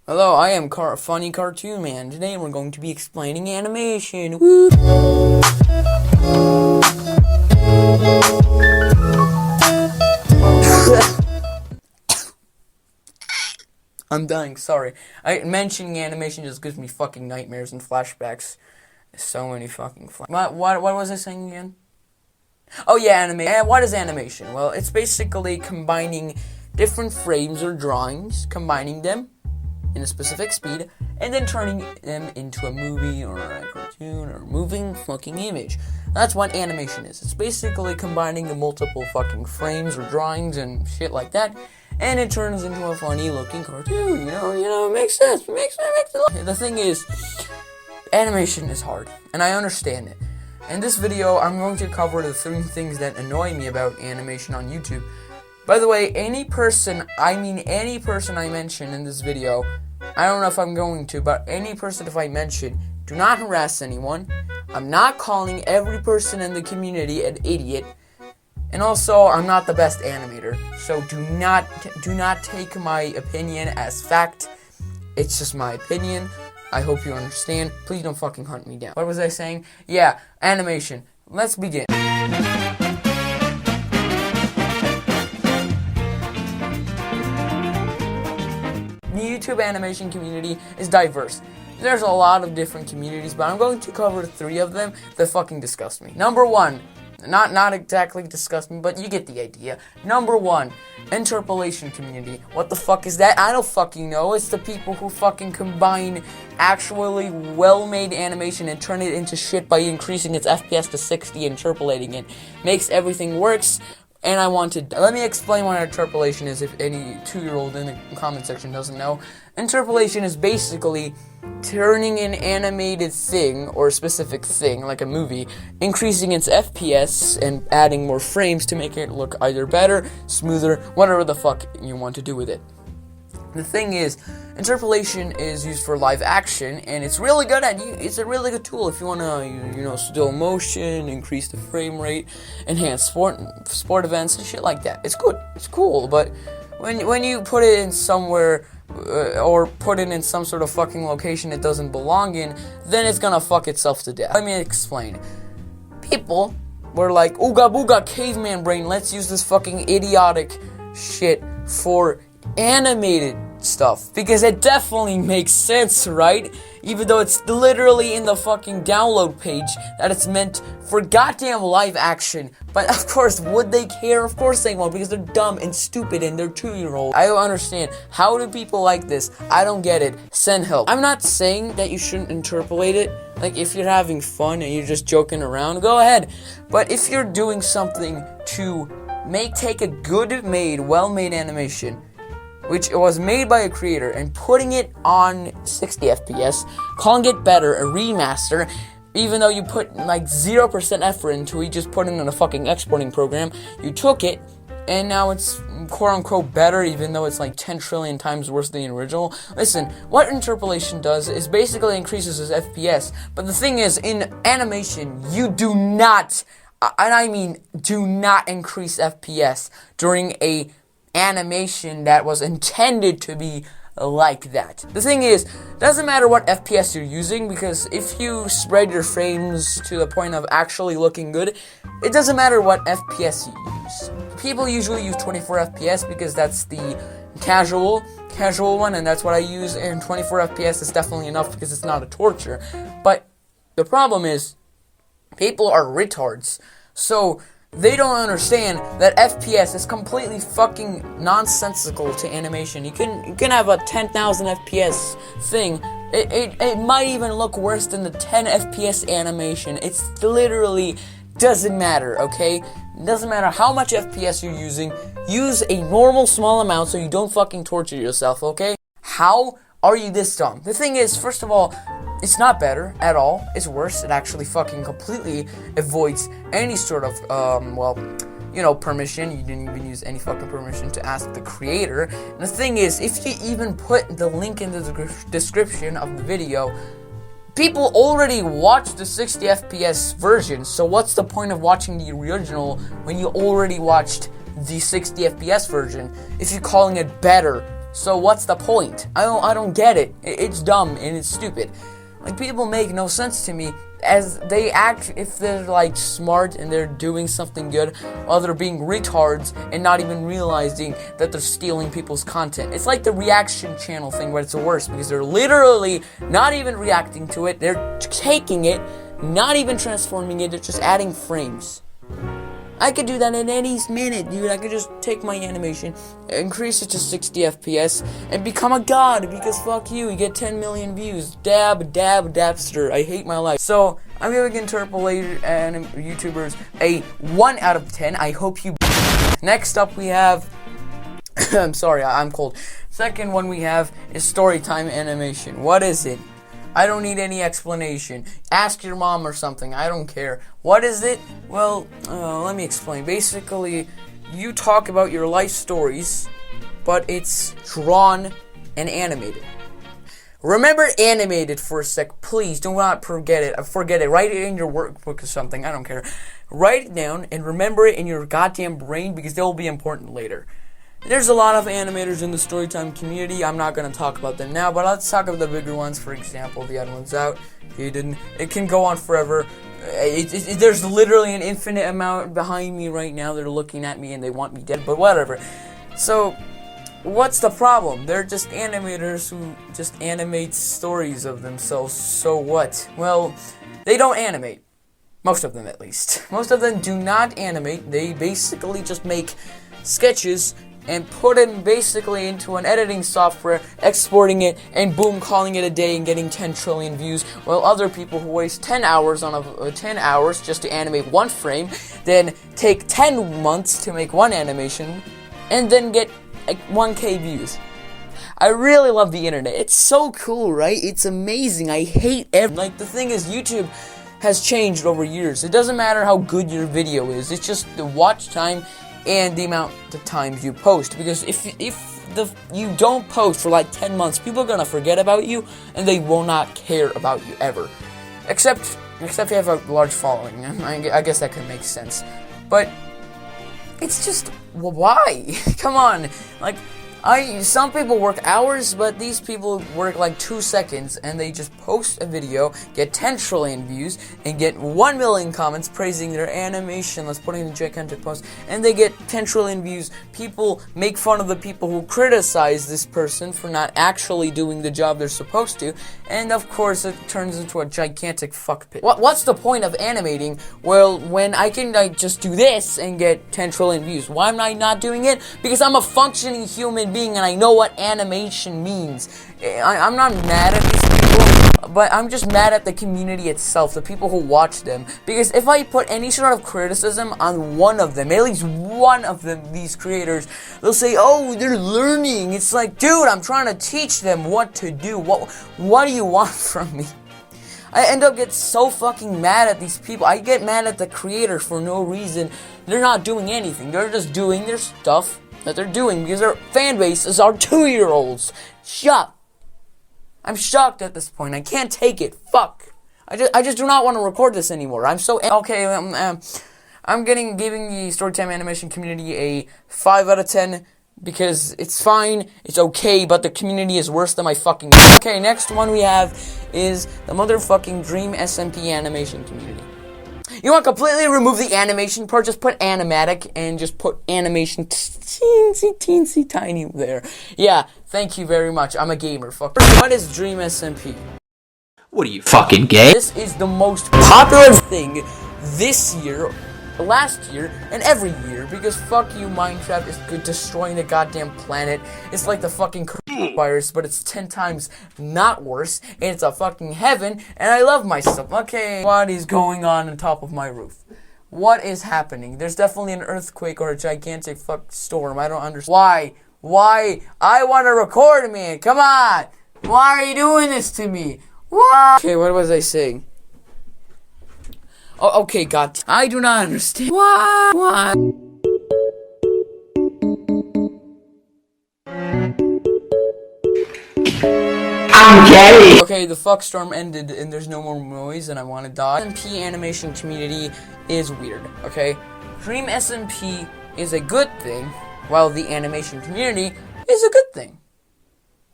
Hello, I am Funny Cartoon Man. Today we're going to be explaining animation. Woo! I'm dying, sorry. Mentioning animation just gives me fucking nightmares and flashbacks. So many fucking What was I saying again? Oh yeah, animation. And what is animation? Well, it's basically combining different frames or drawings, combining them in a specific speed, and then turning them into a movie or a cartoon or moving fucking image. That's what animation is. It's basically combining the multiple fucking frames or drawings and shit like that, and it turns into a funny looking cartoon. You know, it makes sense. It makes sense. The thing is, animation is hard, and I understand it. In this video, I'm going to cover the 3 things that annoy me about animation on YouTube. By the way, any person I mention in this video, I don't know if I'm going to, but any person if I mention, do not harass anyone. I'm not calling every person in the community an idiot. And also, I'm not the best animator, so do not take my opinion as fact. It's just my opinion. I hope you understand. Please don't fucking hunt me down. What was I saying? Yeah, animation. Let's begin. The YouTube animation community is diverse. There's a lot of different communities, but I'm going to cover 3 of them that fucking disgust me. Number 1. Not exactly disgust me, but you get the idea. Number 1, Interpolating community. What the fuck is that? I don't fucking know. It's the people who fucking combine actually well-made animation and turn it into shit by increasing its FPS to 60 and interpolating it. Makes everything works. And let me explain what interpolation is if any 2-year-old in the comment section doesn't know. Interpolation is basically turning an animated thing, or a specific thing, like a movie, increasing its FPS and adding more frames to make it look either better, smoother, whatever the fuck you want to do with it. The thing is, interpolation is used for live action, and it's really good it's a really good tool if you want to, slow motion, increase the frame rate, enhance sport events and shit like that. It's good, it's cool, but when you put it in somewhere, or put it in some sort of fucking location it doesn't belong in, then it's gonna fuck itself to death. Let me explain. People were like, ooga booga caveman brain, let's use this fucking idiotic shit for animated stuff, because it definitely makes sense, right? Even though it's literally in the fucking download page that it's meant for goddamn live action. But of course, would they care? Of course they won't, because they're dumb and stupid and they're 2-year-old. I don't understand. How do people like this? I don't get it. Send help. I'm not saying that you shouldn't interpolate it. Like, if you're having fun and you're just joking around, go ahead. But if you're doing something to take a well-made animation, which was made by a creator, and putting it on 60 FPS, calling it better, a remaster, even though you put like 0% effort into it, you just put it in a fucking exporting program, you took it, and now it's quote-unquote better, even though it's like 10 trillion times worse than the original. Listen, what interpolation does is basically increases its FPS, but the thing is, in animation, you do not, and I mean do not increase FPS during a animation that was intended to be like that. The thing is, doesn't matter what FPS you're using, because if you spread your frames to the point of actually looking good, it doesn't matter what FPS you use. People usually use 24 FPS because that's the casual one, and that's what I use, and 24 FPS is definitely enough because it's not a torture. But the problem is, people are retards. So they don't understand that FPS is completely fucking nonsensical to animation. You can have a 10,000 FPS thing. It might even look worse than the 10 FPS animation. It's literally doesn't matter, okay? It doesn't matter how much FPS you're using. Use a normal small amount so you don't fucking torture yourself, okay? How are you this dumb? The thing is, first of all, it's not better at all. It's worse. It actually fucking completely avoids any sort of, permission. You didn't even use any fucking permission to ask the creator. And the thing is, if you even put the link in the description of the video, people already watched the 60 FPS version, so what's the point of watching the original when you already watched the 60 FPS version if you're calling it better So what's the point? I don't get it. It's dumb and it's stupid. Like, people make no sense to me, as they act if they're like smart and they're doing something good, while they're being retards and not even realizing that they're stealing people's content. It's like the reaction channel thing, but it's worse because they're literally not even reacting to it. They're taking it, not even transforming it, they're just adding frames. I could do that in any minute, dude. I could just take my animation, increase it to 60 FPS, and become a god, because fuck you get 10 million views. Dabster. I hate my life. So, I'm giving Interpolating and YouTubers a 1 out of 10. I hope you... Next up we have... I'm sorry, I'm cold. Second one we have is Storytime animation. What is it? I don't need any explanation. Ask your mom or something. I don't care. What is it? Well, let me explain. Basically, you talk about your life stories, but it's drawn and animated. Remember animated for a sec, please. Do not forget it. Forget it. Write it in your workbook or something. I don't care. Write it down and remember it in your goddamn brain, because they will be important later. There's a lot of animators in the Storytime community. I'm not going to talk about them now, but let's talk about the bigger ones. For example, the other one's out. It can go on forever. There's literally an infinite amount behind me right now. They're looking at me and they want me dead, but whatever. So, what's the problem? They're just animators who just animate stories of themselves. So what? Well, they don't animate. Most of them, at least. Most of them do not animate. They basically just make sketches and put it basically into an editing software, exporting it, and boom, calling it a day and getting 10 trillion views, while other people who waste 10 hours on 10 hours just to animate one frame, then take 10 months to make one animation, and then get 1K views. I really love the internet. It's so cool, right? It's amazing. I hate the thing is, YouTube has changed over years. It doesn't matter how good your video is. It's just the watch time and the amount of times you post, because if you don't post for like 10 months, people are gonna forget about you and they will not care about you ever, except if you have a large following. I guess that could make sense, but it's just, well, why? Come on, like, some people work hours, but these people work like 2 seconds, and they just post a video, get 10 trillion views, and get 1 million comments praising their animation. Let's put in a gigantic post, and they get 10 trillion views. People make fun of the people who criticize this person for not actually doing the job they're supposed to, and of course it turns into a gigantic fuck pit. What's the point of animating? Well, when I can just do this and get 10 trillion views. Why am I not doing it? Because I'm a functioning human being and I know what animation means. I'm not mad at these people, but I'm just mad at the community itself, the people who watch them. Because if I put any sort of criticism on one of them, at least one of them, these creators, they'll say, oh, they're learning. It's like, dude, I'm trying to teach them what to do. What do you want from me? I end up getting so fucking mad at these people. I get mad at the creators for no reason. They're not doing anything. They're just doing their stuff that they're doing because their fan base is our 2-year-olds. Shut. I'm shocked at this point. I can't take it. Fuck. I just do not want to record this anymore. I'm so okay. I'm giving the Storytime animation community a 5 out of 10 because it's fine, it's okay, but the community is worse than my fucking. Okay, next one we have is the motherfucking Dream SMP animation community. You want to completely remove the animation part, just put animatic and just put animation teensy tiny there. Yeah, thank you very much. I'm a gamer. Fuck. What is Dream SMP? What are you, fucking gay? This is the most popular thing this year, last year, and every year, because fuck you, Minecraft is destroying the goddamn planet. It's like the fucking virus, but it's 10 times not worse, and it's a fucking heaven, and I love myself. Okay, what is going on top of my roof? What is happening? There's definitely an earthquake or a gigantic fuck storm. I don't understand. Why? I want to record, man. Come on. Why are you doing this to me? What? Okay, what was I saying? Oh, okay, God. I do not understand. What? I'm gay! Okay, the fuck storm ended and there's no more noise and I want to die. SMP animation community is weird, okay? Dream SMP is a good thing, while the animation community is a good thing.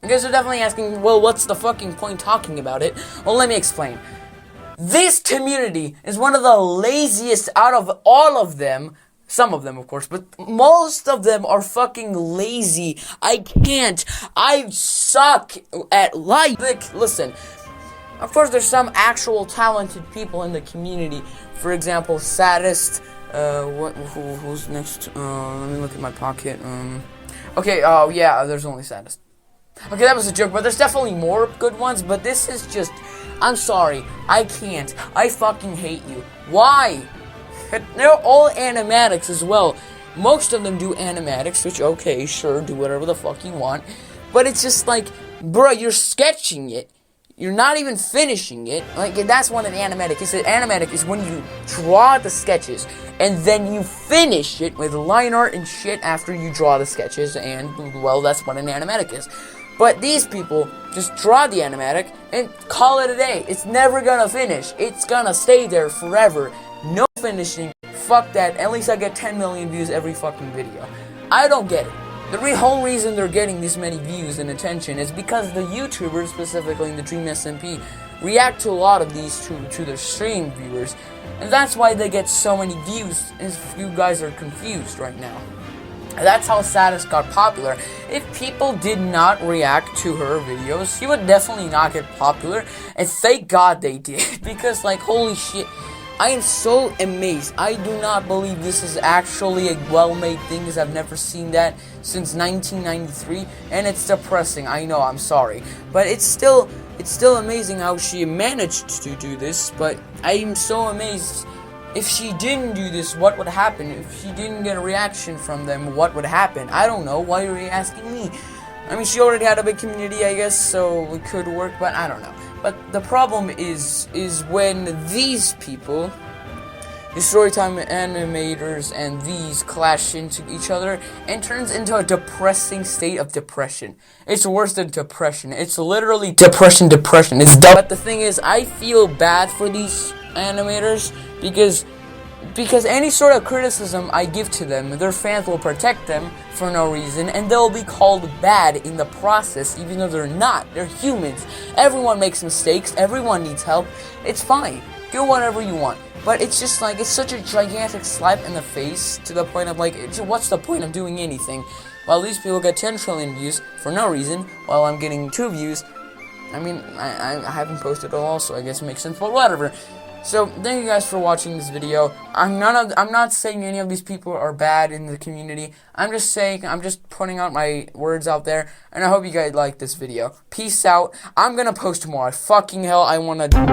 You guys are definitely asking, well, what's the fucking point talking about it? Well, let me explain. This community is one of the laziest out of all of them. Some of them, of course, but most of them are fucking lazy. I can't. I suck at life. Like, listen, of course, there's some actual talented people in the community. For example, Saddest. Who's next? Let me look at my pocket. Okay, oh yeah, there's only Saddest. Okay, that was a joke, but there's definitely more good ones, but this is just, I'm sorry, I can't. I fucking hate you. Why? They're all animatics as well. Most of them do animatics, which, okay, sure, do whatever the fuck you want. But it's just like, bruh, you're sketching it. You're not even finishing it. Like, that's what an animatic is. An animatic is when you draw the sketches, and then you finish it with line art and shit after you draw the sketches, and, well, that's what an animatic is. But these people just draw the animatic and call it a day. It's never gonna finish. It's gonna stay there forever. No finishing. Fuck that. At least I get 10 million views every fucking video. I don't get it. The whole reason they're getting this many views and attention is because the YouTubers, specifically in the Dream SMP, react to a lot of these to their stream viewers. And that's why they get so many views, if you guys are confused right now. That's how Saddest got popular. If people did not react to her videos, she would definitely not get popular. And thank God they did. Because, like, holy shit. I am so amazed. I do not believe this is actually a well-made thing, because I've never seen that since 1993, and it's depressing. I know, I'm sorry, but it's still amazing how she managed to do this. But I am so amazed. If she didn't do this, what would happen? If she didn't get a reaction from them, what would happen? I don't know. Why are you asking me? I mean, she already had a big community, I guess, so it could work, but I don't know. But the problem is when these people, the Storytime animators and these clash into each other, and turns into a depressing state of depression. It's worse than depression. It's literally depression. It's dumb. But the thing is, I feel bad for these animators because any sort of criticism I give to them, their fans will protect them for no reason, and they'll be called bad in the process, even though they're not. They're humans. Everyone makes mistakes. Everyone needs help. It's fine. Do whatever you want. But it's just like, it's such a gigantic slap in the face, to the point of like, what's the point of doing anything? While these people get 10 trillion views for no reason, while I'm getting 2 views. I mean, I haven't posted at all, so I guess it makes sense, but whatever. So, thank you guys for watching this video. I'm not saying any of these people are bad in the community. I'm just putting out my words out there, and I hope you guys like this video. Peace out. I'm gonna post tomorrow. Fucking hell, I wanna